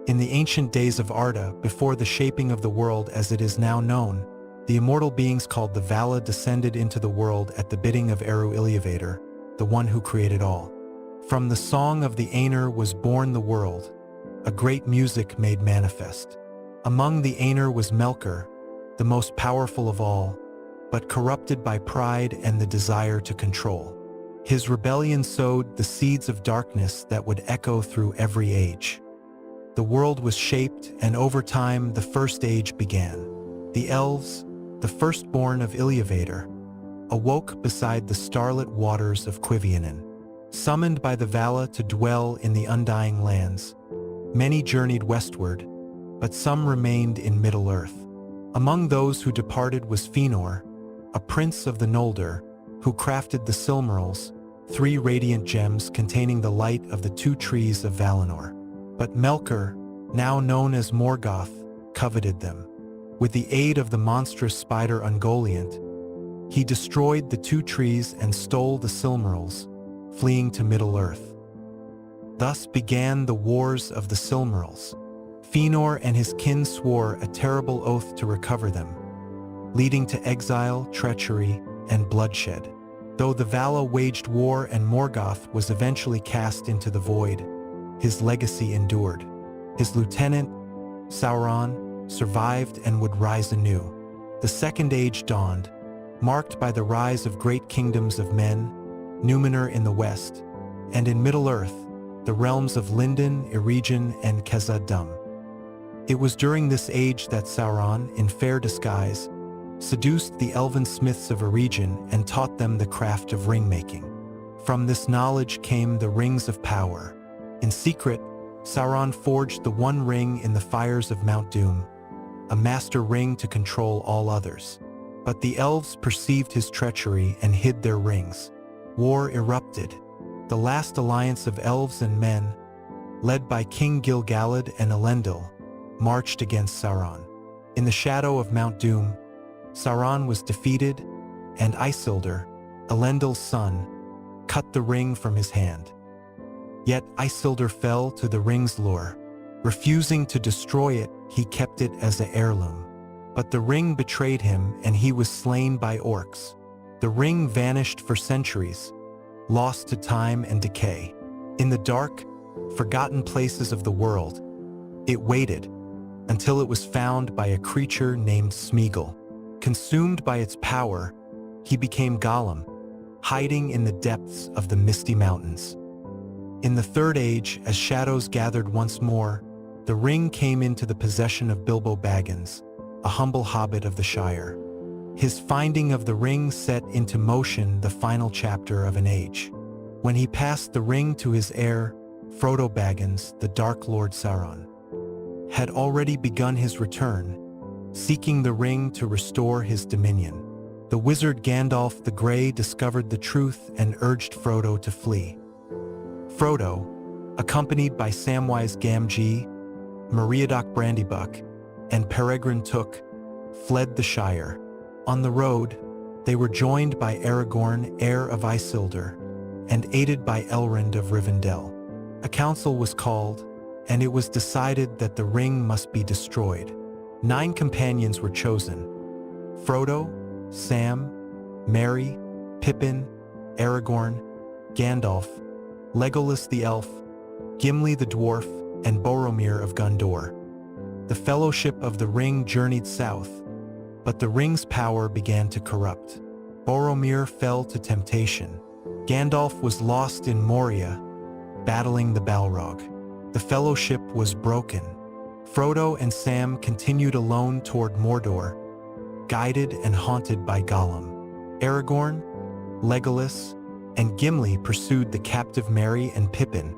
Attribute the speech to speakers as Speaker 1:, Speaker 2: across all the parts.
Speaker 1: In the ancient days of Arda, before the shaping of the world as it is now known, the immortal beings called the Vala descended into the world at the bidding of Eru Iluvatar, the one who created all. From the song of the Aenir was born the world, a great music made manifest. Among the Aenir was Melkor, the most powerful of all, but corrupted by pride and the desire to control. His rebellion sowed the seeds of darkness that would echo through every age. The world was shaped, and over time the first age began. The elves, the firstborn of Iluvatar, awoke beside the starlit waters of Quivionen. Summoned by the Vala to dwell in the undying lands, many journeyed westward, but some remained in Middle-earth. Among those who departed was Fëanor, a prince of the Noldor, who crafted the Silmarils, 3 radiant gems containing the light of the 2 trees of Valinor. But Melkor, now known as Morgoth, coveted them. With the aid of the monstrous spider Ungoliant, he destroyed the 2 trees and stole the Silmarils, fleeing to Middle-earth. Thus began the Wars of the Silmarils. Fëanor and his kin swore a terrible oath to recover them, leading to exile, treachery, and bloodshed. Though the Vala waged war and Morgoth was eventually cast into the void, his legacy endured. His lieutenant, Sauron, survived and would rise anew. The Second Age dawned, marked by the rise of great kingdoms of men, Numenor in the west, and in Middle-earth, the realms of Lindon, Eregion, and Khazad-dûm. It was during this age that Sauron, in fair disguise, seduced the elven smiths of Eregion and taught them the craft of ring-making. From this knowledge came the Rings of Power. In secret, Sauron forged the One Ring in the fires of Mount Doom, a master ring to control all others. But the elves perceived his treachery and hid their rings. War erupted. The last alliance of elves and men, led by King Gil-galad and Elendil, marched against Sauron. In the shadow of Mount Doom, Sauron was defeated, and Isildur, Elendil's son, cut the ring from his hand. Yet Isildur fell to the ring's lure. Refusing to destroy it, he kept it as an heirloom. But the ring betrayed him, and he was slain by orcs. The ring vanished for centuries, lost to time and decay. In the dark, forgotten places of the world, it waited until it was found by a creature named Smeagol. Consumed by its power, he became Gollum, hiding in the depths of the misty mountains. In the Third Age, as shadows gathered once more, the ring came into the possession of Bilbo Baggins, a humble hobbit of the Shire. His finding of the ring set into motion the final chapter of an age. When he passed the ring to his heir, Frodo Baggins, the Dark Lord Sauron had already begun his return, seeking the ring to restore his dominion. The wizard Gandalf the Grey discovered the truth and urged Frodo to flee. Frodo, accompanied by Samwise Gamgee, Meriadoc Brandybuck, and Peregrine Took, fled the Shire. On the road, they were joined by Aragorn, heir of Isildur, and aided by Elrond of Rivendell. A council was called, and it was decided that the ring must be destroyed. 9 companions were chosen: Frodo, Sam, Merry, Pippin, Aragorn, Gandalf, Legolas the elf, Gimli the dwarf, and Boromir of Gondor. The Fellowship of the Ring journeyed south, but the ring's power began to corrupt. Boromir fell to temptation. Gandalf was lost in Moria, battling the Balrog. The Fellowship was broken. Frodo and Sam continued alone toward Mordor, guided and haunted by Gollum. Aragorn, Legolas, and Gimli pursued the captive Merry and Pippin,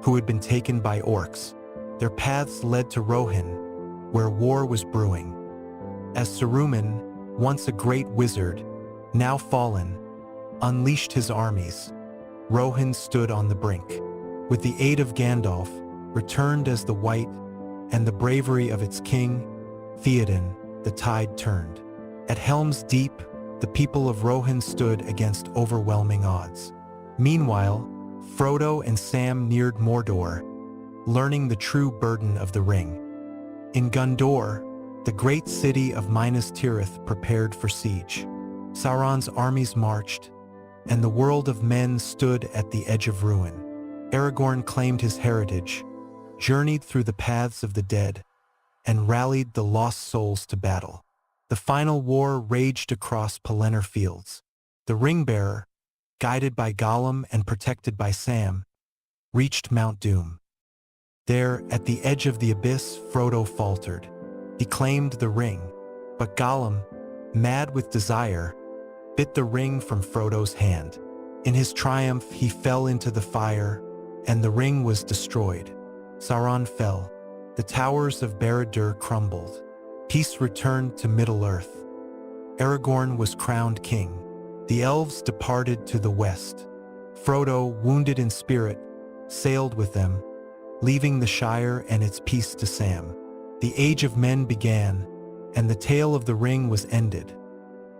Speaker 1: who had been taken by orcs. Their paths led to Rohan, where war was brewing. As Saruman, once a great wizard, now fallen, unleashed his armies, Rohan stood on the brink. With the aid of Gandalf, returned as the White, and the bravery of its king, Theoden, the tide turned. At Helm's Deep, the people of Rohan stood against overwhelming odds. Meanwhile, Frodo and Sam neared Mordor, learning the true burden of the ring. In Gondor, the great city of Minas Tirith prepared for siege. Sauron's armies marched, and the world of men stood at the edge of ruin. Aragorn claimed his heritage, journeyed through the paths of the dead, and rallied the lost souls to battle. The final war raged across Pelennor fields. The ring-bearer, guided by Gollum and protected by Sam, reached Mount Doom. There, at the edge of the abyss, Frodo faltered. He claimed the ring, but Gollum, mad with desire, bit the ring from Frodo's hand. In his triumph, he fell into the fire, and the ring was destroyed. Sauron fell. The towers of Barad-dûr crumbled. Peace returned to Middle-earth. Aragorn was crowned king. The elves departed to the west. Frodo, wounded in spirit, sailed with them, leaving the Shire and its peace to Sam. The Age of Men began, and the tale of the ring was ended,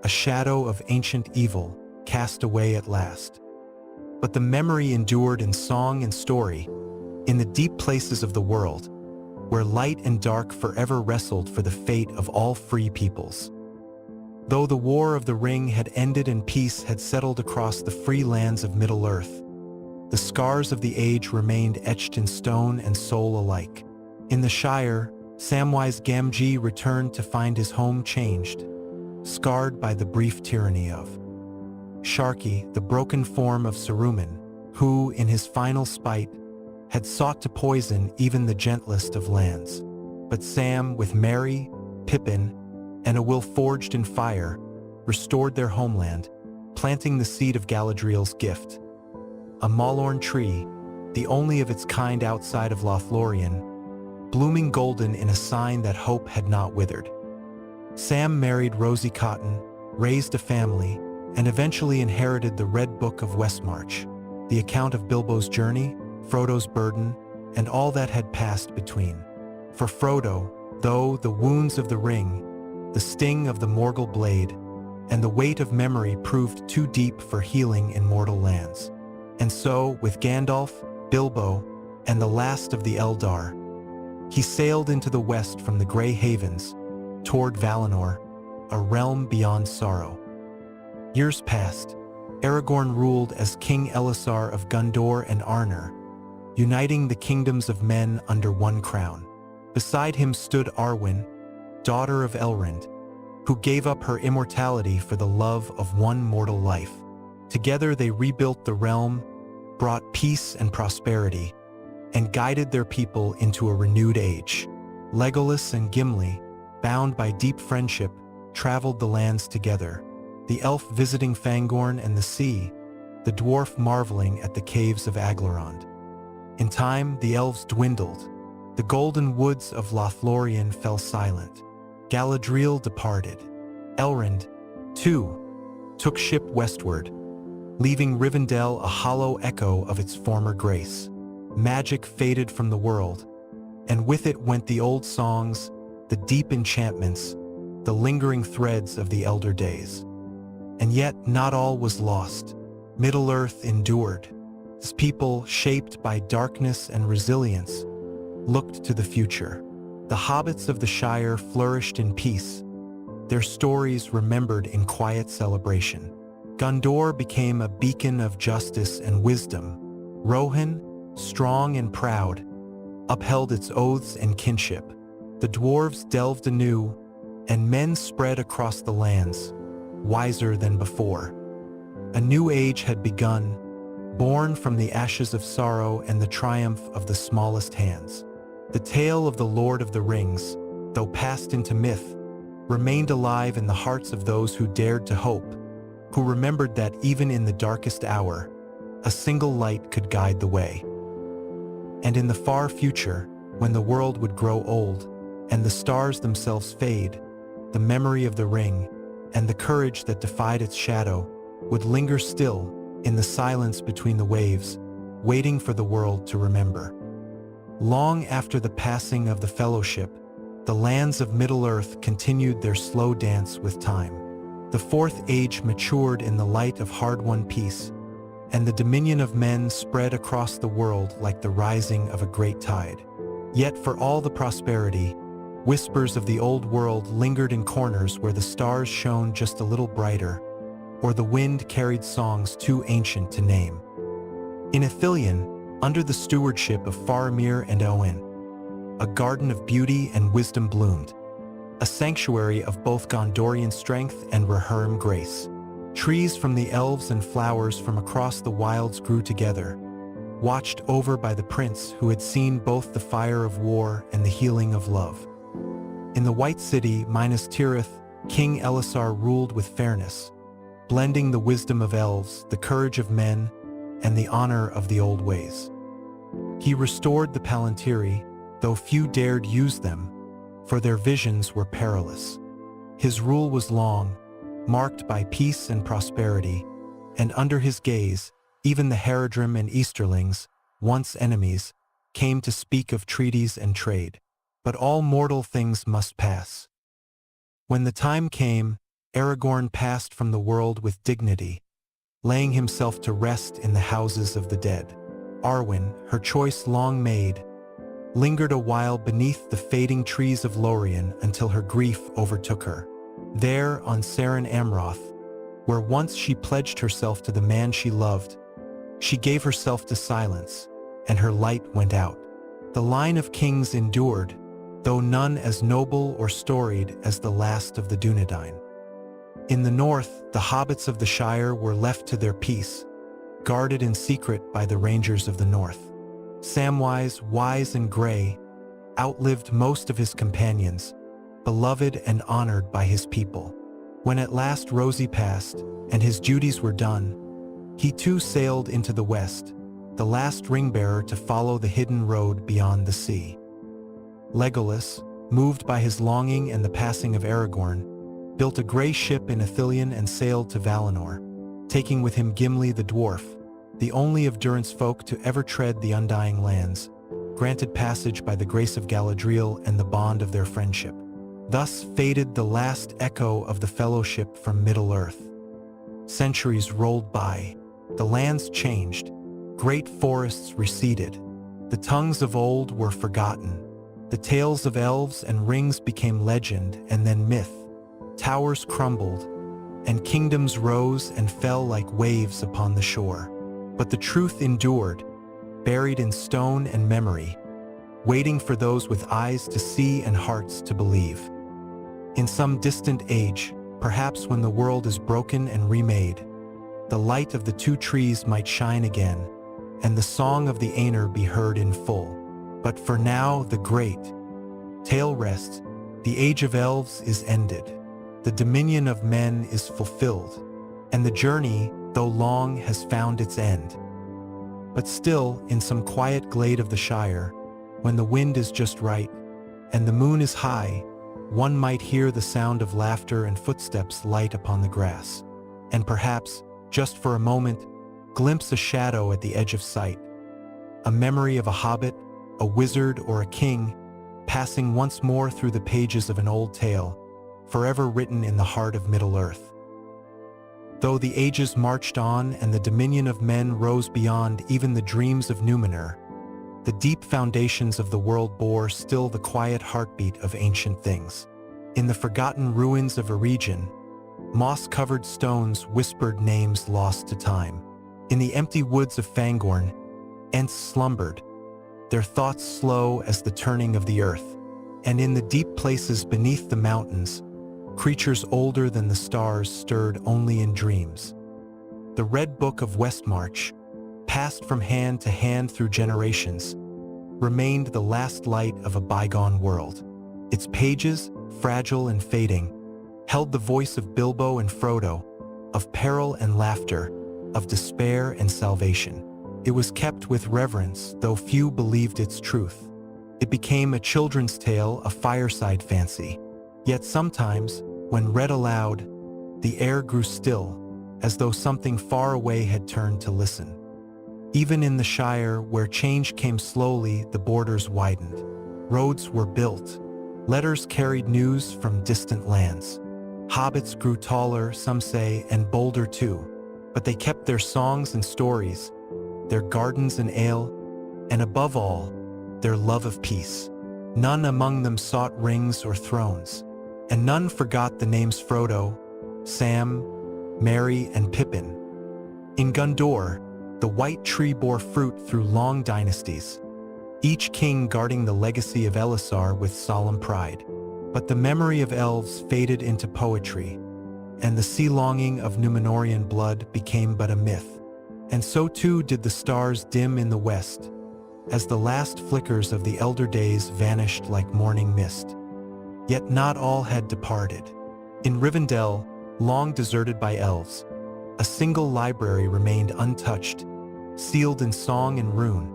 Speaker 1: a shadow of ancient evil cast away at last. But the memory endured in song and story, in the deep places of the world, where light and dark forever wrestled for the fate of all free peoples. Though the War of the Ring had ended and peace had settled across the free lands of Middle-earth, the scars of the age remained etched in stone and soul alike. In the Shire, Samwise Gamgee returned to find his home changed, scarred by the brief tyranny of Sharky, the broken form of Saruman, who, in his final spite, had sought to poison even the gentlest of lands. But Sam, with Merry, Pippin, and a will forged in fire, restored their homeland, planting the seed of Galadriel's gift. A Malorn tree, the only of its kind outside of Lothlorien, blooming golden in a sign that hope had not withered. Sam married Rosie Cotton, raised a family, and eventually inherited the Red Book of Westmarch, the account of Bilbo's journey, Frodo's burden, and all that had passed between. For Frodo, though the wounds of the ring, the sting of the Morgul blade, and the weight of memory proved too deep for healing in mortal lands. And so, with Gandalf, Bilbo, and the last of the Eldar, he sailed into the west from the Grey Havens, toward Valinor, a realm beyond sorrow. Years passed. Aragorn ruled as King Elessar of Gondor and Arnor, uniting the kingdoms of men under one crown. Beside him stood Arwen, daughter of Elrond, who gave up her immortality for the love of one mortal life. Together they rebuilt the realm, brought peace and prosperity, and guided their people into a renewed age. Legolas and Gimli, bound by deep friendship, traveled the lands together, the elf visiting Fangorn and the sea, the dwarf marveling at the caves of Aglarond. In time, the elves dwindled. The golden woods of Lothlorien fell silent. Galadriel departed. Elrond, too, took ship westward, leaving Rivendell a hollow echo of its former grace. Magic faded from the world, and with it went the old songs, the deep enchantments, the lingering threads of the elder days. And yet not all was lost. Middle-earth endured. Its people, shaped by darkness and resilience, looked to the future. The hobbits of the Shire flourished in peace, their stories remembered in quiet celebration. Gondor became a beacon of justice and wisdom. Rohan, strong and proud, upheld its oaths and kinship. The dwarves delved anew, and men spread across the lands, wiser than before. A new age had begun, born from the ashes of sorrow and the triumph of the smallest hands. The tale of the Lord of the Rings, though passed into myth, remained alive in the hearts of those who dared to hope, who remembered that even in the darkest hour, a single light could guide the way. And in the far future, when the world would grow old, and the stars themselves fade, the memory of the ring, and the courage that defied its shadow, would linger still in the silence between the waves, waiting for the world to remember. Long after the passing of the Fellowship, the lands of Middle-earth continued their slow dance with time. The Fourth Age matured in the light of hard-won peace, and the dominion of men spread across the world like the rising of a great tide. Yet for all the prosperity, whispers of the old world lingered in corners where the stars shone just a little brighter, or the wind carried songs too ancient to name. In Ithilien, under the stewardship of Faramir and Owen, a garden of beauty and wisdom bloomed, a sanctuary of both Gondorian strength and Rohirrim grace. Trees from the elves and flowers from across the wilds grew together, watched over by the prince who had seen both the fire of war and the healing of love. In the White City, Minas Tirith, King Elisar ruled with fairness, blending the wisdom of elves, the courage of men, and the honor of the old ways. He restored the Palantiri, though few dared use them, for their visions were perilous. His rule was long, marked by peace and prosperity, and under his gaze, even the Haradrim and Easterlings, once enemies, came to speak of treaties and trade. But all mortal things must pass. When the time came, Aragorn passed from the world with dignity, laying himself to rest in the houses of the dead. Arwen, her choice long made, lingered a while beneath the fading trees of Lorien until her grief overtook her. There, on Seren Amroth, where once she pledged herself to the man she loved, she gave herself to silence, and her light went out. The line of kings endured, though none as noble or storied as the last of the Dunedain. In the north, the hobbits of the Shire were left to their peace, guarded in secret by the rangers of the north. Samwise, wise and gray, outlived most of his companions, beloved and honored by his people. When at last Rosie passed, and his duties were done, he too sailed into the west, the last ring-bearer to follow the hidden road beyond the sea. Legolas, moved by his longing and the passing of Aragorn, built a grey ship in Ithilien and sailed to Valinor, taking with him Gimli the dwarf, the only of Durin's folk to ever tread the Undying Lands, granted passage by the grace of Galadriel and the bond of their friendship. Thus faded the last echo of the fellowship from Middle-earth. Centuries rolled by, the lands changed, great forests receded, the tongues of old were forgotten, the tales of elves and rings became legend and then myth, towers crumbled, and kingdoms rose and fell like waves upon the shore. But the truth endured, buried in stone and memory, waiting for those with eyes to see and hearts to believe. In some distant age, perhaps when the world is broken and remade, the light of the two trees might shine again, and the song of the Aenir be heard in full. But for now, the great tale rests, the age of elves is ended, the dominion of men is fulfilled, and the journey, though long, has found its end. But still, in some quiet glade of the Shire, when the wind is just right, and the moon is high, one might hear the sound of laughter and footsteps light upon the grass, and perhaps, just for a moment, glimpse a shadow at the edge of sight, a memory of a hobbit, a wizard, or a king, passing once more through the pages of an old tale, forever written in the heart of Middle-earth. Though the ages marched on and the dominion of men rose beyond even the dreams of Numenor, the deep foundations of the world bore still the quiet heartbeat of ancient things. In the forgotten ruins of a region, moss-covered stones whispered names lost to time. In the empty woods of Fangorn, Ents slumbered, their thoughts slow as the turning of the earth. And in the deep places beneath the mountains, creatures older than the stars stirred only in dreams. The Red Book of Westmarch, passed from hand to hand through generations, remained the last light of a bygone world. Its pages, fragile and fading, held the voice of Bilbo and Frodo, of peril and laughter, of despair and salvation. It was kept with reverence, though few believed its truth. It became a children's tale, a fireside fancy. Yet sometimes, when read aloud, the air grew still, as though something far away had turned to listen. Even in the Shire, where change came slowly, the borders widened. Roads were built. Letters carried news from distant lands. Hobbits grew taller, some say, and bolder too. but they kept their songs and stories, their gardens and ale, and above all, their love of peace. None among them sought rings or thrones, and none forgot the names Frodo, Sam, Merry, and Pippin. In Gondor, the white tree bore fruit through long dynasties, each king guarding the legacy of Elisar with solemn pride. But the memory of elves faded into poetry, and the sea-longing of Númenorian blood became but a myth. And so too did the stars dim in the west, as the last flickers of the elder days vanished like morning mist. Yet not all had departed. In Rivendell, long deserted by elves, a single library remained untouched, sealed in song and rune,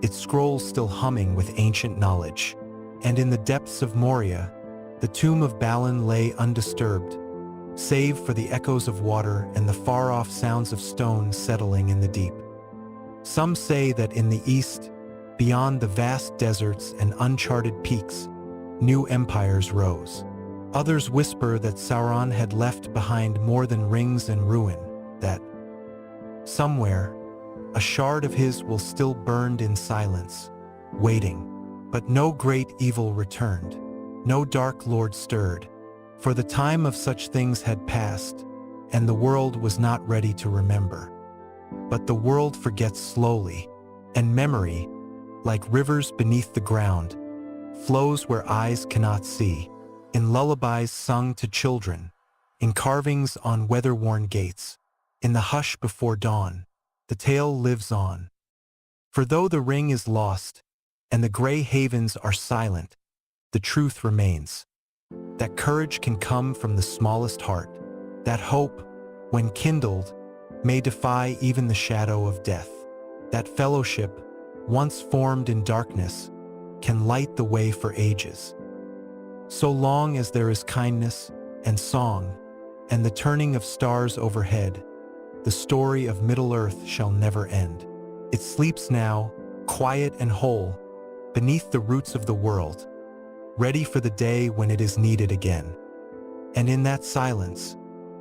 Speaker 1: its scrolls still humming with ancient knowledge. And in the depths of Moria, the tomb of Balin lay undisturbed, save for the echoes of water and the far-off sounds of stone settling in the deep. Some say that in the east, beyond the vast deserts and uncharted peaks, new empires rose. Others whisper that Sauron had left behind more than rings and ruin, that somewhere, a shard of his will still burn in silence, waiting. But no great evil returned, no dark lord stirred, for the time of such things had passed, and the world was not ready to remember. But the world forgets slowly, and memory, like rivers beneath the ground, flows where eyes cannot see, in lullabies sung to children, in carvings on weather-worn gates, in the hush before dawn, the tale lives on. For though the ring is lost, and the gray havens are silent, the truth remains. That courage can come from the smallest heart, that hope, when kindled, may defy even the shadow of death. That fellowship, once formed in darkness, can light the way for ages. So long as there is kindness and song, and the turning of stars overhead, the story of Middle-earth shall never end. It sleeps now, quiet and whole, beneath the roots of the world, ready for the day when it is needed again. And in that silence,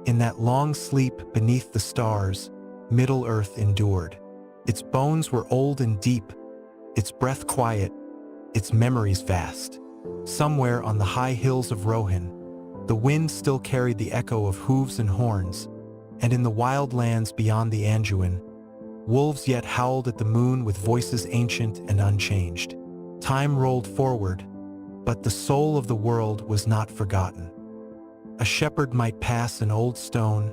Speaker 1: in that long sleep beneath the stars, Middle-earth endured. Its bones were old and deep, its breath quiet, its memories vast. Somewhere on the high hills of Rohan, the wind still carried the echo of hooves and horns, and in the wild lands beyond the Anduin, wolves yet howled at the moon with voices ancient and unchanged. Time rolled forward, but the soul of the world was not forgotten. A shepherd might pass an old stone,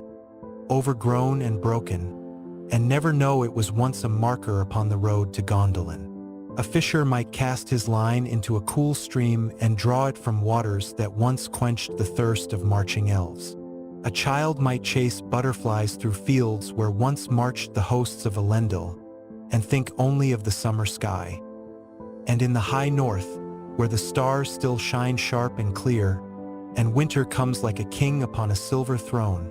Speaker 1: overgrown and broken, and never know it was once a marker upon the road to Gondolin. A fisher might cast his line into a cool stream and draw it from waters that once quenched the thirst of marching elves. A child might chase butterflies through fields where once marched the hosts of Elendil, and think only of the summer sky. And in the high north, where the stars still shine sharp and clear, and winter comes like a king upon a silver throne,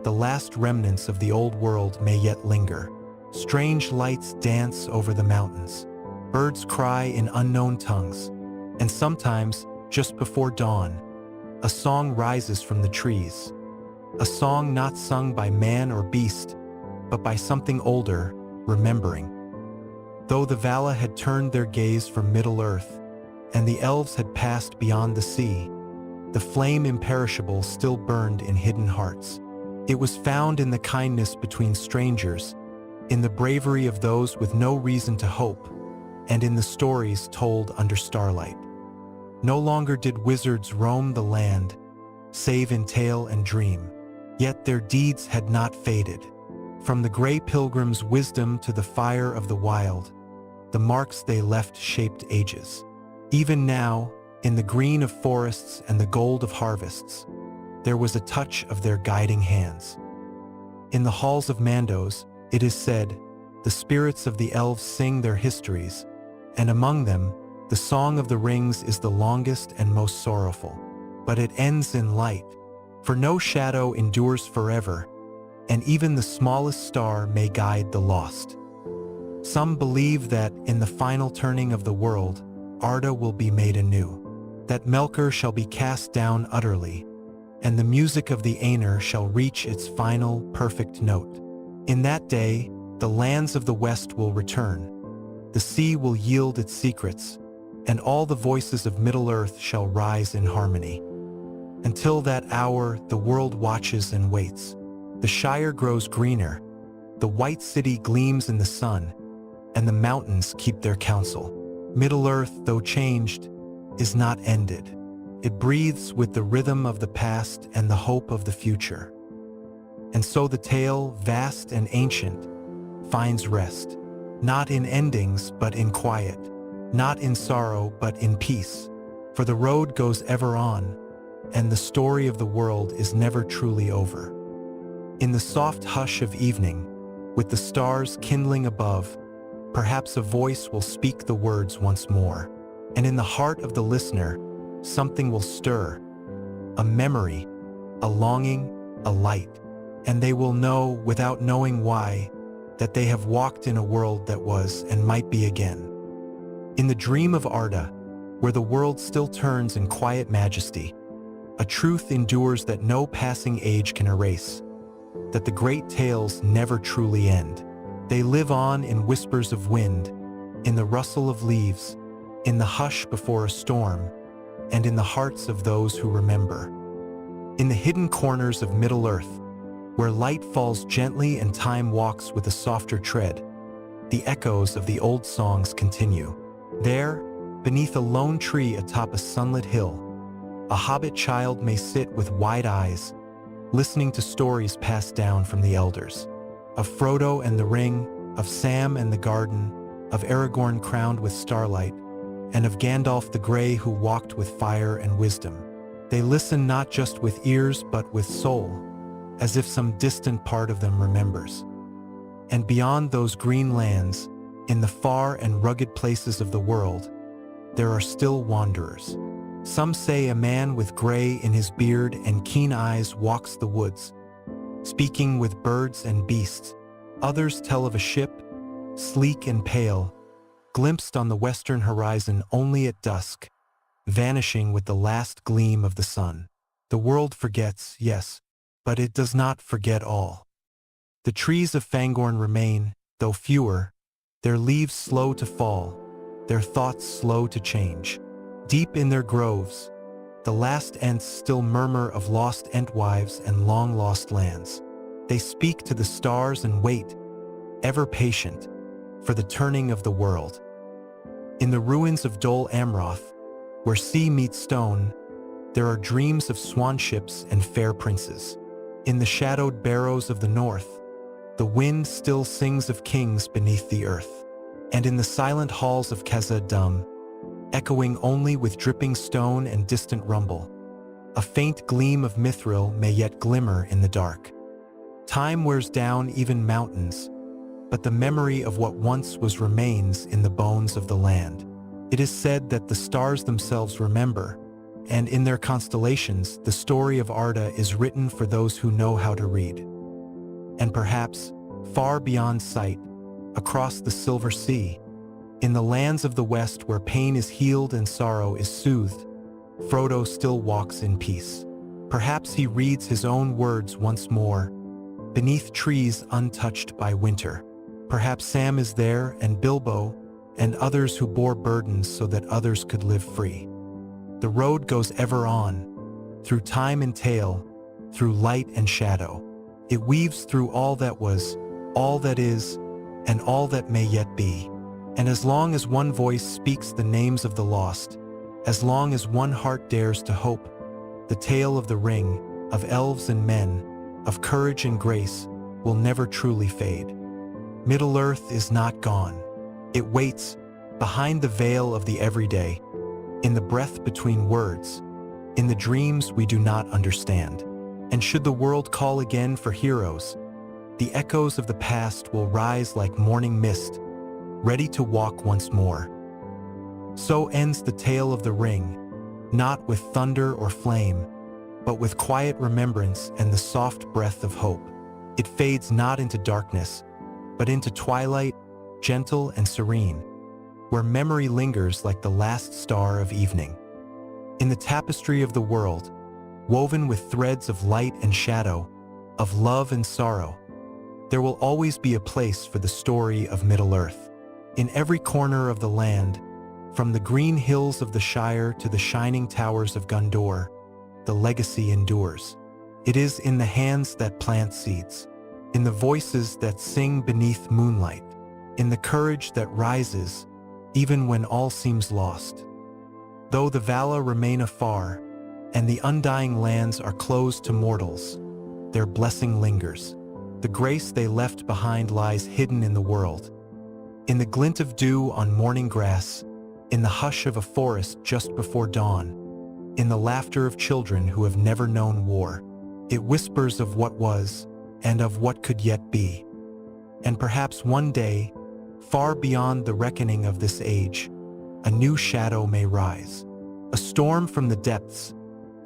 Speaker 1: the last remnants of the old world may yet linger. Strange lights dance over the mountains. Birds cry in unknown tongues, and sometimes, just before dawn, a song rises from the trees. A song not sung by man or beast, but by something older, remembering. Though the Vala had turned their gaze from Middle-earth, and the elves had passed beyond the sea, the flame imperishable still burned in hidden hearts. It was found in the kindness between strangers, in the bravery of those with no reason to hope, and in the stories told under starlight. No longer did wizards roam the land, save in tale and dream, yet their deeds had not faded. From the gray pilgrim's wisdom to the fire of the wild, the marks they left shaped ages. Even now, in the green of forests and the gold of harvests, there was a touch of their guiding hands. In the halls of Mandos, it is said, the spirits of the elves sing their histories, and among them, the Song of the Rings is the longest and most sorrowful. But it ends in light, for no shadow endures forever, and even the smallest star may guide the lost. Some believe that, in the final turning of the world, Arda will be made anew, that Melkor shall be cast down utterly, and the music of the Aenir shall reach its final, perfect note. In that day, the lands of the West will return. The sea will yield its secrets, and all the voices of Middle-earth shall rise in harmony. Until that hour, the world watches and waits. The Shire grows greener, the white city gleams in the sun, and the mountains keep their counsel. Middle-earth, though changed, is not ended. It breathes with the rhythm of the past and the hope of the future. And so the tale, vast and ancient, finds rest, not in endings but in quiet, not in sorrow but in peace. For the road goes ever on, and the story of the world is never truly over. In the soft hush of evening, with the stars kindling above, perhaps a voice will speak the words once more, and in the heart of the listener, something will stir, a memory, a longing, a light, and they will know, without knowing why, that they have walked in a world that was and might be again. In the dream of Arda, where the world still turns in quiet majesty, a truth endures that no passing age can erase, that the great tales never truly end. They live on in whispers of wind, in the rustle of leaves, in the hush before a storm, and in the hearts of those who remember. In the hidden corners of Middle-earth, where light falls gently and time walks with a softer tread, the echoes of the old songs continue. There, beneath a lone tree atop a sunlit hill, a hobbit child may sit with wide eyes, listening to stories passed down from the elders. Of Frodo and the Ring, of Sam and the Garden, of Aragorn crowned with starlight, and of Gandalf the Grey who walked with fire and wisdom. They listen not just with ears but with soul, as if some distant part of them remembers. And beyond those green lands, in the far and rugged places of the world, there are still wanderers. Some say a man with gray in his beard and keen eyes walks the woods, speaking with birds and beasts. Others tell of a ship, sleek and pale, glimpsed on the western horizon only at dusk, vanishing with the last gleam of the sun. The world forgets, yes, but it does not forget all. The trees of Fangorn remain, though fewer, their leaves slow to fall, their thoughts slow to change. Deep in their groves, the last Ents still murmur of lost Entwives and long-lost lands. They speak to the stars and wait, ever patient, for the turning of the world. In the ruins of Dol Amroth, where sea meets stone, there are dreams of swan ships and fair princes. In the shadowed barrows of the north, the wind still sings of kings beneath the earth. And in the silent halls of Khazad-dûm, echoing only with dripping stone and distant rumble, a faint gleam of mithril may yet glimmer in the dark. Time wears down even mountains, but the memory of what once was remains in the bones of the land. It is said that the stars themselves remember, and in their constellations, the story of Arda is written for those who know how to read. And perhaps, far beyond sight, across the silver sea, in the lands of the West where pain is healed and sorrow is soothed, Frodo still walks in peace. Perhaps he reads his own words once more, beneath trees untouched by winter. Perhaps Sam is there, and Bilbo, and others who bore burdens so that others could live free. The road goes ever on, through time and tale, through light and shadow. It weaves through all that was, all that is, and all that may yet be. And as long as one voice speaks the names of the lost, as long as one heart dares to hope, the tale of the ring, of elves and men, of courage and grace, will never truly fade. Middle-earth is not gone. It waits, behind the veil of the everyday, in the breath between words, in the dreams we do not understand. And should the world call again for heroes, the echoes of the past will rise like morning mist, ready to walk once more. So ends the tale of the ring, not with thunder or flame, but with quiet remembrance and the soft breath of hope. It fades not into darkness, but into twilight, gentle and serene, where memory lingers like the last star of evening. In the tapestry of the world, woven with threads of light and shadow, of love and sorrow, There will always be a place for the story of Middle-earth. In every corner of the land, from the green hills of the Shire to the shining towers of Gondor, the legacy endures. It is in the hands that plant seeds, in the voices that sing beneath moonlight, in the courage that rises even when all seems lost. Though the Vala remain afar, and the undying lands are closed to mortals, their blessing lingers. The grace they left behind lies hidden in the world. In the glint of dew on morning grass, in the hush of a forest just before dawn, in the laughter of children who have never known war, it whispers of what was and of what could yet be. And perhaps one day, far beyond the reckoning of this age, a new shadow may rise, a storm from the depths,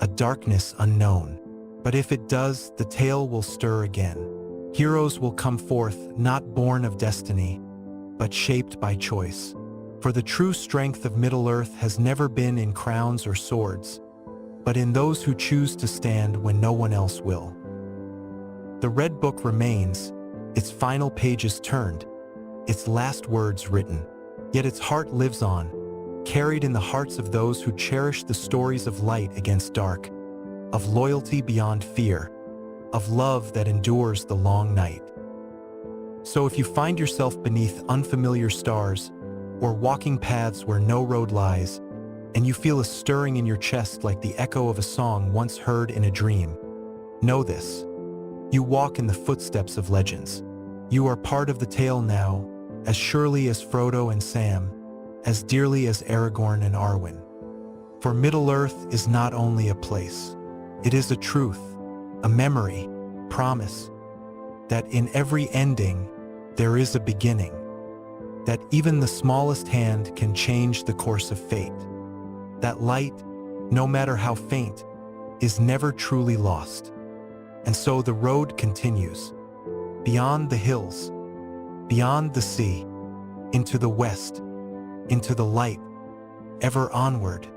Speaker 1: a darkness unknown. But if it does, the tale will stir again. Heroes will come forth, not born of destiny, but shaped by choice. For the true strength of Middle-earth has never been in crowns or swords, but in those who choose to stand when no one else will. The Red Book remains, its final pages turned, its last words written. Yet its heart lives on, carried in the hearts of those who cherish the stories of light against dark, of loyalty beyond fear, of love that endures the long night. So if you find yourself beneath unfamiliar stars, or walking paths where no road lies, and you feel a stirring in your chest like the echo of a song once heard in a dream, know this: you walk in the footsteps of legends. You are part of the tale now, as surely as Frodo and Sam, as dearly as Aragorn and Arwen. For Middle-earth is not only a place, it is a truth, a memory, promise, that in every ending there is a beginning, that even the smallest hand can change the course of fate, that light, no matter how faint, is never truly lost. And so the road continues, beyond the hills, beyond the sea, into the west, into the light, ever onward.